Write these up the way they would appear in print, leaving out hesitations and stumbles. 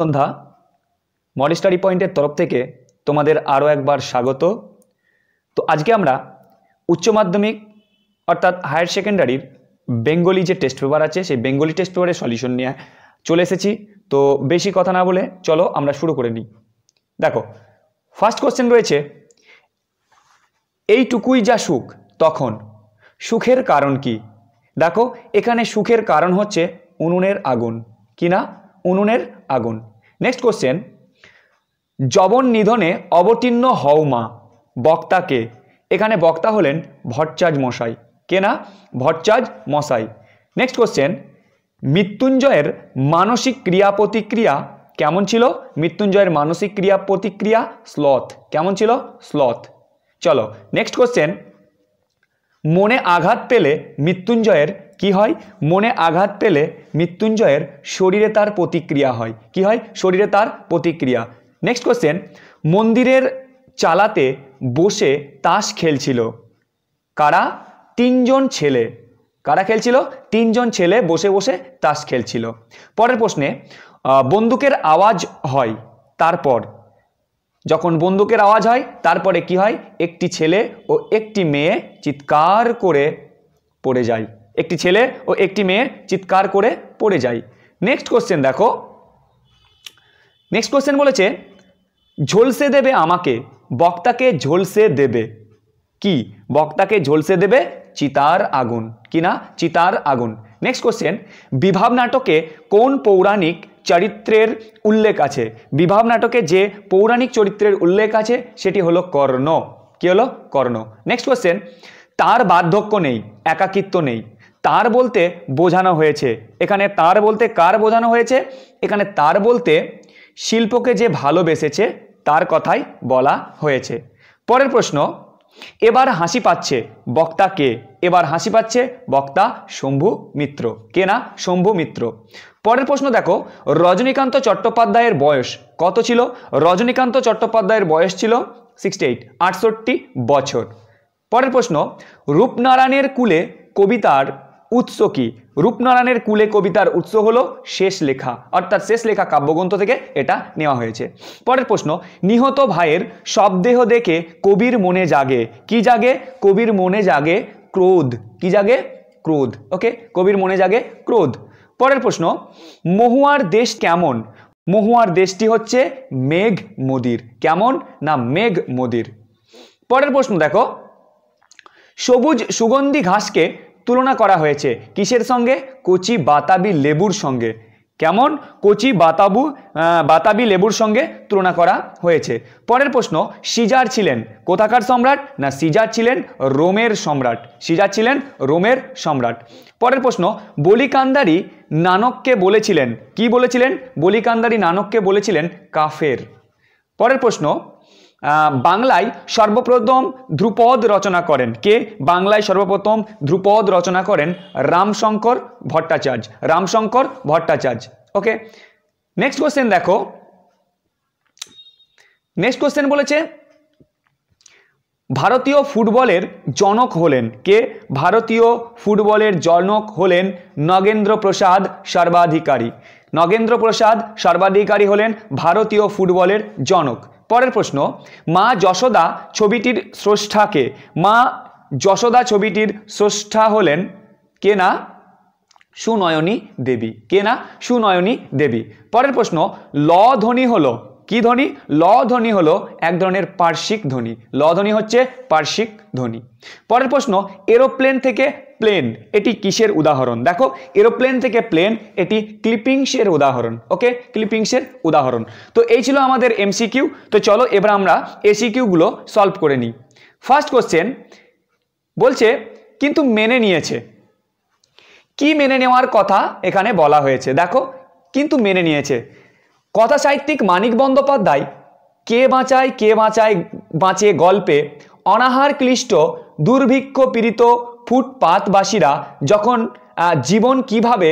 সন্ধ্যা model study পয়েন্টের তরফ থেকে তোমাদের আরও একবার স্বাগত। তো আজকে আমরা উচ্চ মাধ্যমিক অর্থাৎ হায়ার সেকেন্ডারির বেঙ্গলি যে টেস্ট পেপার আছে সেই বেঙ্গলি টেস্ট পেপারের সলিউশন নিয়ে চলে এসেছি। তো বেশি কথা না বলে চলো আমরা শুরু করে নিই। দেখো, ফার্স্ট কোশ্চেন রয়েছে, এইটুকুই যা সুখ তখন সুখের কারণ কি? দেখো, এখানে সুখের কারণ হচ্ছে উনুনের আগুন। কি না? উনুনের আগুন। নেক্সট কোশ্চেন, যবন নিধনে অবতীর্ণ হও মা, বক্তাকে? এখানে বক্তা হলেন ভট্টাচার্য মশাই। কে না? ভট্টাচার্য মশাই। নেক্সট কোশ্চেন, মৃত্যুঞ্জয়ের মানসিক ক্রিয়া প্রতিক্রিয়া কেমন ছিল? মৃত্যুঞ্জয়ের মানসিক ক্রিয়া প্রতিক্রিয়া স্লথ। কেমন ছিল? স্লথ। চলো নেক্সট কোশ্চেন, মনে আঘাত পেলে মৃত্যুঞ্জয়ের কি হয়? মনে আঘাত পেলে মৃত্যুঞ্জয়ের শরীরে তার প্রতিক্রিয়া হয়। কি হয়? শরীরে তার প্রতিক্রিয়া। নেক্সট কোশ্চেন, মন্দিরের চালাতে বসে তাস খেলছিল কারা? তিনজন ছেলে। কারা খেলছিল? তিনজন ছেলে বসে বসে তাস খেলছিল। পরের প্রশ্নে, বন্দুকের আওয়াজ হয়, তারপর? যখন বন্দুকের আওয়াজ হয় তারপরে কি হয়? একটি ছেলে ও একটি মেয়ে চিৎকার করে পড়ে যায়। একটি ছেলে ও একটি মেয়ে চিৎকার করে পড়ে যায়। নেক্সট কোশ্চেন দেখো, নেক্সট কোশ্চেন বলেছে, ঝলসে দেবে আমাকে, বক্তাকে ঝলসে দেবে কি? বক্তাকে ঝলসে দেবে চিতার আগুন। কি না? চিতার আগুন। নেক্সট কোশ্চেন, বিভাব নাটকে কোন পৌরাণিক চরিত্রের উল্লেখ আছে? বিভাব নাটকে যে পৌরাণিক চরিত্রের উল্লেখ আছে সেটি হলো কর্ণ। কি হলো? কর্ণ। নেক্সট কোশ্চেন, তার বার্ধক্য নেই, একাকিত্ব নেই, তার বলতে বোঝানো হয়েছে? এখানে তার বলতে কার বোঝানো হয়েছে? এখানে তার বলতে শিল্পকে যে ভালোবেসেছে তার কথাই বলা হয়েছে। পরের প্রশ্ন, এবার হাসি পাচ্ছে, বক্তা কে? এবার হাসি পাচ্ছে বক্তা শম্ভু মিত্র। কে না? শম্ভু মিত্র। পরের প্রশ্ন দেখো, রজনীকান্ত চট্টোপাধ্যায়ের বয়স কত ছিল? রজনীকান্ত চট্টোপাধ্যায়ের বয়স ছিল 68, 68 বছর। পরের প্রশ্ন, রূপনারায়ণের কুলে কবিতার উৎস কি? রূপনারায়ণের কুলে কবিতার উৎস হলো শেষ লেখা, অর্থাৎ শেষ লেখা কাব্যগ্রন্থ থেকে এটা নেওয়া হয়েছে। পরের প্রশ্ন, নিহত ভাইয়ের শবদেহ দেখে কবির মনে জাগে কি? জাগে? কবির মনে জাগে ক্রোধ। কি জাগে? ক্রোধ। ওকে, কবির মনে জাগে ক্রোধ। পরের প্রশ্ন, মহুয়ার দেশ কেমন? মহুয়ার দেশটি হচ্ছে মেঘ মদির। কেমন? না মেঘ মদির। পরের প্রশ্ন দেখো, সবুজ সুগন্ধি ঘাসকে তুলনা করা হয়েছে কিসের সঙ্গে? কচি বাতাবি লেবুর সঙ্গে। কেমন? কচি বাতাবি লেবুর সঙ্গে তুলনা করা হয়েছে। পরের প্রশ্ন, সিজার ছিলেন কোথাকার সম্রাট? না সিজার ছিলেন রোমের সম্রাট। সিজার ছিলেন রোমের সম্রাট। পরের প্রশ্ন, বলিকান্দারি নানককে বলেছিলেন কি? বলেছিলেন বলিকান্দারি নানককে বলেছিলেন কাফের। পরের প্রশ্ন, বাংলায় সর্বপ্রথম ধ্রুপদ রচনা করেন কে? বাংলায় সর্বপ্রথম ধ্রুপদ রচনা করেন রামশঙ্কর ভট্টাচার্য। রামশঙ্কর ভট্টাচার্য। ওকে, নেক্সট কোশ্চেন দেখো, নেক্সট কোশ্চেন বলেছে, ভারতীয় ফুটবলের জনক হলেন কে? ভারতীয় ফুটবলের জনক হলেন নগেন্দ্র প্রসাদ সর্বাধিকারী। নগেন্দ্র প্রসাদ সর্বাধিকারী হলেন ভারতীয় ফুটবলের জনক। পরের প্রশ্ন, মা যশোদা ছবিটির স্রষ্টাকে? মা যশোদা ছবিটির স্রষ্টা হলেন কে না? সুনয়নী দেবী। কে না? সুনয়নী দেবী। পরের প্রশ্ন, ল ধ্বনি হলো কি ধ্বনি? ল ধ্বনি হলো এক ধরনের পার্শ্বিক ধ্বনি। ল ধ্বনি হচ্ছে পার্শ্বিক ধ্বনি। পরের প্রশ্ন, এরোপ্লেন থেকে প্লেন এটি কিসের উদাহরণ? দেখো, এরোপ্লেন থেকে প্লেন এটি ক্লিপিংসের উদাহরণ। ওকে, ক্লিপিংসের উদাহরণ। তো এই ছিল আমাদের এমসিকিউ। তো চলো এবার আমরা এসিকিউগুলো সলভ করে নিই। ফার্স্ট কোশ্চেন বলছে, কিন্তু মেনে নিয়েছে। কি মেনে নেওয়ার কথা এখানে বলা হয়েছে? দেখো, কিন্তু মেনে নিয়েছে। কথা সাহিত্যিক মানিক বন্দ্যোপাধ্যায় কে বাঁচায় কে বাঁচায় বাঁচে গল্পে অনাহার ক্লিষ্ট দুর্ভিক্ষ পীড়িত ফুটপাতবাসীরা যখন জীবন কিভাবে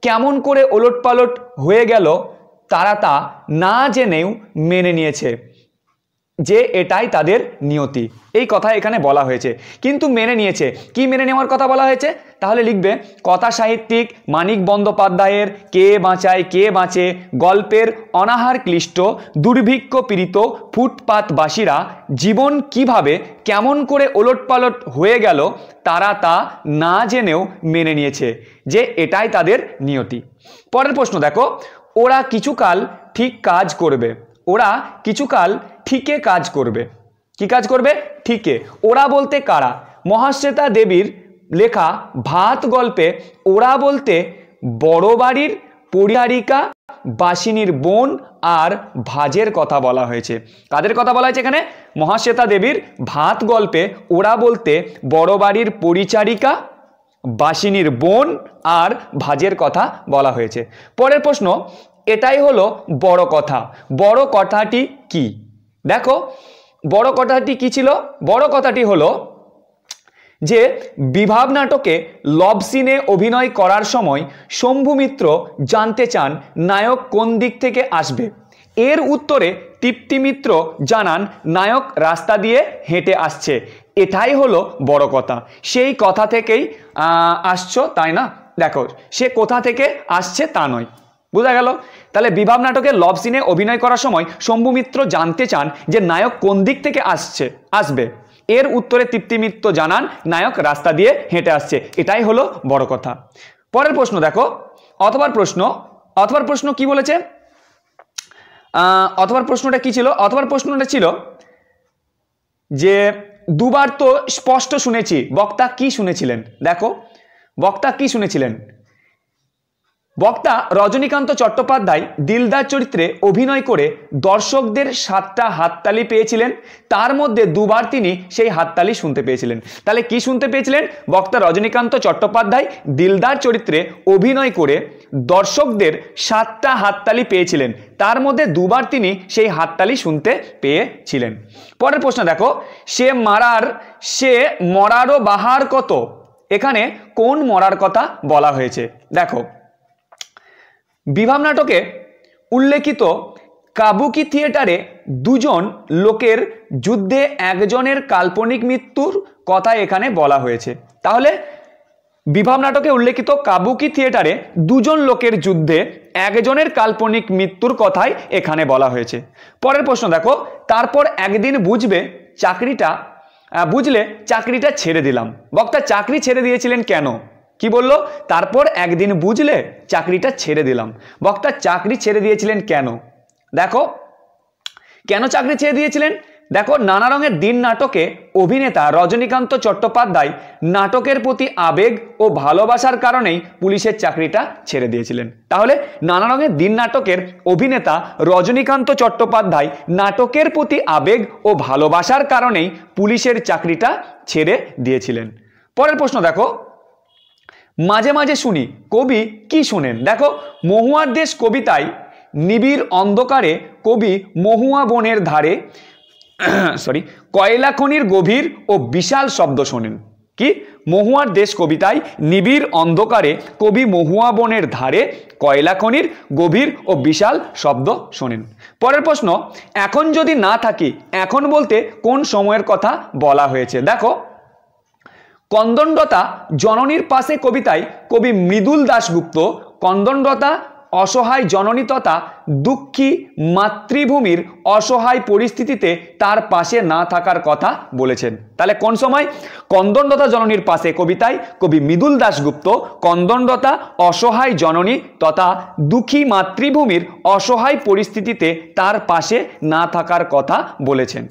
কেমন করে ওলটপালট হয়ে গেল তারা তা না জেনেও মেনে নিয়েছে। যে এটাই তাদের নিয়তি, এই কথা এখানে বলা হয়েছে। কিন্তু মেনে নিয়েছে, কি মেনে নেওয়ার কথা বলা হয়েছে? তাহলে লিখবে কথা সাহিত্যিক মানিক বন্দ্যোপাধ্যায়ের কে বাঁচায় কে বাঁচে গল্পের অনাহার ক্লিষ্ট দুর্ভিক্ষ পীড়িত ফুটপাতবাসীরা জীবন কিভাবে কেমন করে ওলটপালট হয়ে গেল তারা তা না জেনেও মেনে নিয়েছে যে এটাই তাদের নিয়তি। পরের প্রশ্ন দেখো, ওরা কিছুকাল ঠিক কাজ করবে। ওরা কিছুকাল ঠিকে কাজ করবে। কি কাজ করবে? ঠিকে। ওরা বলতে কারা? মহাশ্বেতা দেবীর লেখা ভাত গল্পে ওরা বলতে বড় বাড়ির পরিচারিকা বাসিনীর বোন আর ভাজের কথা বলা হয়েছে। কাদের কথা বলা হয়েছে এখানে? মহাশ্বেতা দেবীর ভাত গল্পে ওরা বলতে বড় বাড়ির পরিচারিকা বাসিনীর বোন আর ভাজের কথা বলা হয়েছে। পরের প্রশ্ন, এটাই হলো বড় কথা। বড় কথাটি কি? দেখো বড় কথাটি কি ছিল? বড় কথাটি হলো যে বিভাব নাটকে লভ সিনে অভিনয় করার সময় শম্ভু মিত্র জানতে চান নায়ক কোন দিক থেকে আসবে। এর উত্তরে তৃপ্তি মিত্র জানান নায়ক রাস্তা দিয়ে হেঁটে আসছে। এটাই হলো বড় কথা। সেই কথা থেকেই আসছো তাই না? দেখো সে কোথা থেকে আসছে তা নয়, বোঝা গেল? তাহলে বিভাব নাটকে লভ সিনে অভিনয় করার সময় শম্ভু মিত্র জানতে চান যে নায়ক কোন দিক থেকে আসবে। এর উত্তরে তৃপ্তি মিত্র জানান নায়ক রাস্তা দিয়ে হেঁটে আসছে। এটাই হলো বড় কথা। পরের প্রশ্ন দেখো, অথবার প্রশ্ন কি বলেছে? অথবার প্রশ্নটা কি ছিল? অথবার প্রশ্নটা ছিল যে দুবার তো স্পষ্ট শুনেছি, বক্তা কি শুনেছিলেন? দেখো বক্তা কি শুনেছিলেন? বক্তা রজনীকান্ত চট্টোপাধ্যায় দিলদার চরিত্রে অভিনয় করে দর্শকদের 7টা হাততালি পেয়েছিলেন, তার মধ্যে দুবার তিনি সেই হাততালি শুনতে পেয়েছিলেন। তাহলে কি শুনতে পেয়েছিলেন? বক্তা রজনীকান্ত চট্টোপাধ্যায় দিলদার চরিত্রে অভিনয় করে দর্শকদের 7টা হাততালি পেয়েছিলেন, তার মধ্যে দুবার তিনি সেই হাততালি শুনতে পেয়েছিলেন। পরের প্রশ্ন দেখো, সে মরারও বাহার কত। এখানে কোন মরার কথা বলা হয়েছে? দেখো বিভাব নাটকে উল্লেখিত কাবুকি থিয়েটারে দুজন লোকের যুদ্ধে একজনের কাল্পনিক মৃত্যুর কথা এখানে বলা হয়েছে। তাহলে বিভাব নাটকে উল্লেখিত কাবুকি থিয়েটারে দুজন লোকের যুদ্ধে একজনের কাল্পনিক মৃত্যুর কথাই এখানে বলা হয়েছে। পরের প্রশ্ন দেখো, তারপর একদিন বুঝলে চাকরিটা ছেড়ে দিলাম। বক্তা চাকরি ছেড়ে দিয়েছিলেন কেন? কি বললো? তারপর একদিন বুঝলে চাকরিটা ছেড়ে দিলাম। বক্তা চাকরি ছেড়ে দিয়েছিলেন কেন? দেখো কেন চাকরি ছেড়ে দিয়েছিলেন? দেখো নানা রঙের দিন নাটকে অভিনেতা রজনীকান্ত চট্টোপাধ্যায় নাটকের প্রতি আবেগ ও ভালোবাসার কারণেই পুলিশের চাকরিটা ছেড়ে দিয়েছিলেন। তাহলে নানা রঙের দিন নাটকের অভিনেতা রজনীকান্ত চট্টোপাধ্যায় নাটকের প্রতি আবেগ ও ভালোবাসার কারণেই পুলিশের চাকরিটা ছেড়ে দিয়েছিলেন। পরের প্রশ্ন দেখো, মাঝে মাঝে শুনি কবি কি শুনেন? দেখো মহুয়ার দেশ কবিতায় নিবিড় অন্ধকারে কবি মহুয়া বনের ধারে কয়লা খনির গভীর ও বিশাল শব্দ শোনেন। কি? মহুয়ার দেশ কবিতায় নিবিড় অন্ধকারে কবি মহুয়া বনের ধারে কয়লা খনির গভীর ও বিশাল শব্দ শোনেন। পরের প্রশ্ন, এখন যদি না থাকি, এখন বলতে কোন সময়ের কথা বলা হয়েছে? দেখো কন্দনরতা জননীর পাশে কবিতায় কবি মৃদুল দাশগুপ্ত কন্দনরতা অসহায় জননী তথা দুঃখী মাতৃভূমির অসহায় পরিস্থিতিতে তার পাশে না থাকার কথা বলেছেন। তাহলে কোন সময়? কন্দনরতা জননীর পাশে কবিতায় কবি মৃদুল দাশগুপ্ত কন্দনরতা অসহায় জননী তথা দুঃখী মাতৃভূমির অসহায় পরিস্থিতিতে তার পাশে না থাকার কথা বলেছেন।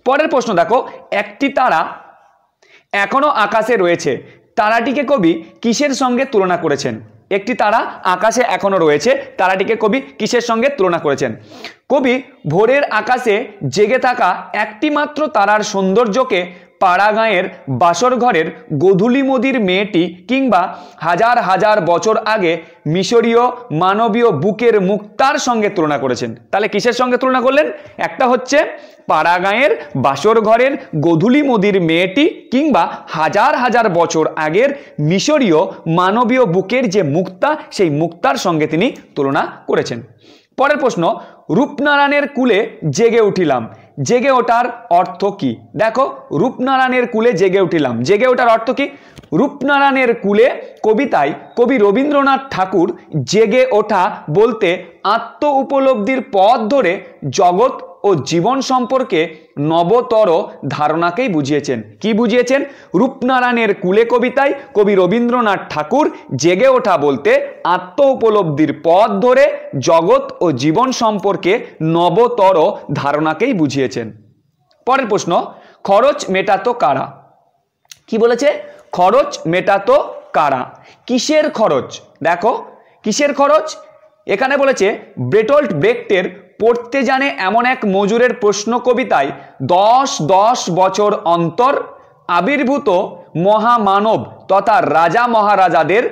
পরের প্রশ্ন দেখো, একটি তারা এখনো আকাশে রয়েছে, তারাটিকে কবি কিসের সঙ্গে তুলনা করেছেন? একটি তারা আকাশে এখনো রয়েছে, তারাটিকে কবি কিসের সঙ্গে তুলনা করেছেন? কবি ভোরের আকাশে জেগে থাকা একটি মাত্র তারার সৌন্দর্যকে পাড়াগাঁয়ের বাসর ঘরের গোধূলি মদির মেয়েটি কিংবা হাজার হাজার বছর আগে মিশরীয় মানবীয় বুকের মুক্তার সঙ্গে তুলনা করেছেন। তাহলে কিসের সঙ্গে তুলনা করলেন? একটা হচ্ছে পাড়াগাঁয়ের বাসর ঘরের গোধূলি মদির মেয়েটি কিংবা হাজার হাজার বছর আগের মিশরীয় মানবীয় বুকের যে মুক্তা, সেই মুক্তার সঙ্গে তিনি তুলনা করেছেন। পরের প্রশ্ন, রূপনারায়ণের কুলে জেগে উঠিলাম, জেগে ওঠার অর্থ কি? দেখো, রূপনারায়ণের কুলে জেগে উঠিলাম, জেগে ওঠার অর্থ কি? রূপনারায়ণের কুলে কবিতায় কবি রবীন্দ্রনাথ ঠাকুর জেগে ওঠা বলতে আত্ম উপলব্ধির পথ ধরে জগৎ ও জীবন সম্পর্কে নবতর ধারণাকেই বুঝিয়েছেন। কি বুঝিয়েছেন? রূপনারায়ণের কুলে কবিতায় কবি রবীন্দ্রনাথ ঠাকুর জেগে ওঠা বলতে আত্ম উপলব্ধির পথ ধরে জগৎ ও জীবন সম্পর্কে নবতর ধারণাকেই বুঝিয়েছেন। পরের প্রশ্ন, খরচ মেটাতো কারা? কি বলেছে? খরচ মেটাতো কারা? কিসের খরচ? দেখো, কিসের খরচ? এখানে বলেছে বের্টোল্ট ব্রেখটের পড়তে জানে এমন এক মজুরের প্রশ্ন কবিতায় 10 বছর অন্তর আবির্ভূত মহামানব তথা রাজা মহারাজাদের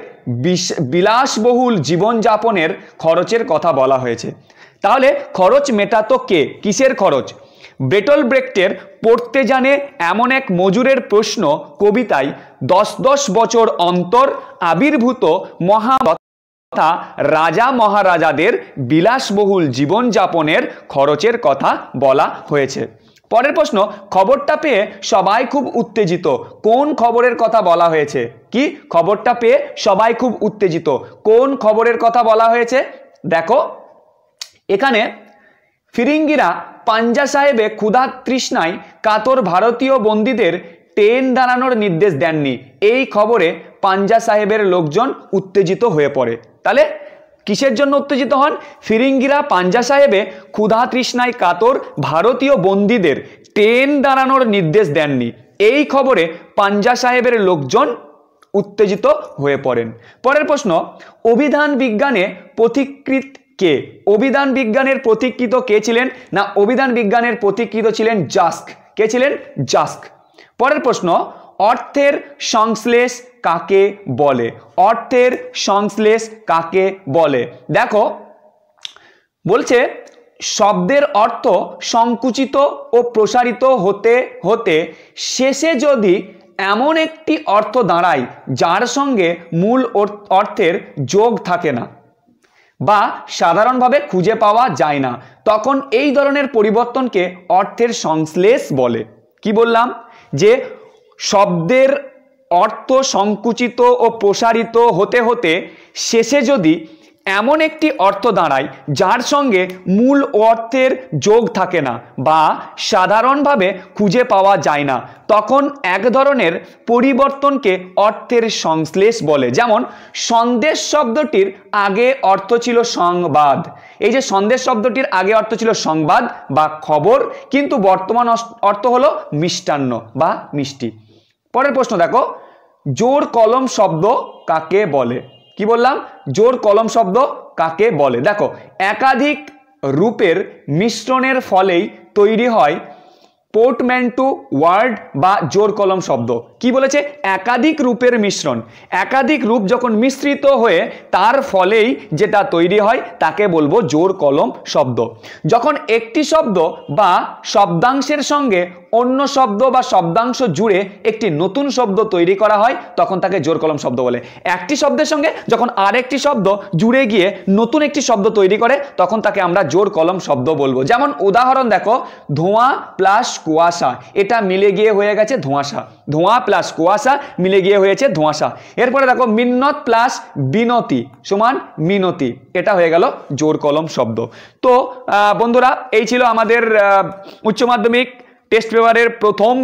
বিলাসবহুল জীবনযাপনের খরচের কথা বলা হয়েছে। তাহলে খরচ মেটাতো কে? কিসের খরচ? বের্টোল্ট ব্রেখটের পড়তে জানে এমন এক মজুরের প্রশ্ন কবিতায় 10 বছর অন্তর আবির্ভূত তথা রাজা মহারাজাদের বিলাসবহুল জীবনযাপনের খরচের কথা বলা হয়েছে। পরের প্রশ্ন, খবরটা পেয়ে সবাই খুব উত্তেজিত, কোন খবরের কথা বলা হয়েছে? কি? খবরটা পেয়ে সবাই খুব উত্তেজিত, কোন খবরের কথা বলা হয়েছে? দেখো, এখানে ফিরিঙ্গিরা পাঞ্জা সাহেবে ক্ষুধা তৃষ্ণায় কাতর ভারতীয় বন্দীদের ট্রেন দাঁড়ানোর নির্দেশ দেননি, এই খবরে পাঞ্জা সাহেবের লোকজন উত্তেজিত হয়ে পড়ে। তাহলে কিসের জন্য উত্তেজিত হন? ফিরিঙ্গিরা পাঞ্জা সাহেবে ক্ষুধা তৃষ্ণায় কাতর ভারতীয় বন্দীদের ট্রেন দাঁড়ানোর নির্দেশ দেননি, এই খবরে পাঞ্জা সাহেবের লোকজন উত্তেজিত হয়ে পড়েন। পরের প্রশ্ন, অভিধান বিজ্ঞানে পথিকৃৎ কে? অভিধান বিজ্ঞানের পথিকৃত কে ছিলেন? না, অভিধান বিজ্ঞানের পথিকৃত ছিলেন জাস্ক। কে ছিলেন? জাস্ক। পরের প্রশ্ন, অর্থের সংশ্লেষ কাকে বলে? অর্থের সংশ্লেষ কাকে বলে? দেখো, বলছে শব্দের অর্থ সংকুচিত ও প্রসারিত হতে হতে শেষে যদি এমন একটি অর্থ দাঁড়ায় যার সঙ্গে মূল অর্থের যোগ থাকে না বা সাধারণভাবে খুঁজে পাওয়া যায় না, তখন এই ধরনের পরিবর্তনকে অর্থের সংশ্লেষ বলে। কি বললাম? যে শব্দের অর্থ সংকুচিত ও প্রসারিত হতে হতে শেষে যদি এমন একটি অর্থ দাঁড়ায় যার সঙ্গে মূল অর্থের যোগ থাকে না বা সাধারণভাবে খুঁজে পাওয়া যায় না, তখন এক ধরনের পরিবর্তনকে অর্থের সংশ্লেষ বলে। যেমন সন্দেশ শব্দটির আগে অর্থ ছিল সংবাদ, এই যে সন্দেশ শব্দটির আগে অর্থ ছিল সংবাদ বা খবর, কিন্তু বর্তমান অর্থ হলো মিষ্টান্ন বা মিষ্টি। পরের প্রশ্ন দেখো, জোর কলম শব্দ কাকে বলে? কি বললাম? জোর কলম শব্দ কাকে বলে? দেখো, একাধিক রূপের মিশ্রণের ফলেই তৈরি হয় পোর্টম্যান্টু ওয়ার্ড বা জোর কলম শব্দ। কি বলেছে? একাধিক রূপের মিশ্রণ, একাধিক রূপ যখন মিশ্রিত হয়ে তার ফলেই যেটা তৈরি হয় তাকে বলবো জোর কলম শব্দ। যখন একটি শব্দ বা শব্দাংশের সঙ্গে অন্য শব্দ বা শব্দাংশ জুড়ে একটি নতুন শব্দ তৈরি করা হয় তখন তাকে জোর কলম শব্দ বলে। একটি শব্দের সঙ্গে যখন আরেকটি শব্দ জুড়ে গিয়ে নতুন একটি শব্দ তৈরি করে তখন তাকে আমরা জোর কলম শব্দ বলবো। যেমন উদাহরণ দেখো, ধোঁয়া প্লাস কুয়াশা, এটা মিলে গিয়ে হয়ে গেছে ধোঁয়াশা। ধোঁয়া প্লাস কুয়াশা মিলে গিয়ে হয়েছে ধোঁয়াশা। এরপরে দেখো, মিন্নত প্লাস বিনতি সমান মিনতি, এটা হয়ে গেল জোর কলম শব্দ। তো বন্ধুরা, এই ছিল আমাদের উচ্চ মাধ্যমিক টেস্ট পেপারের প্রথম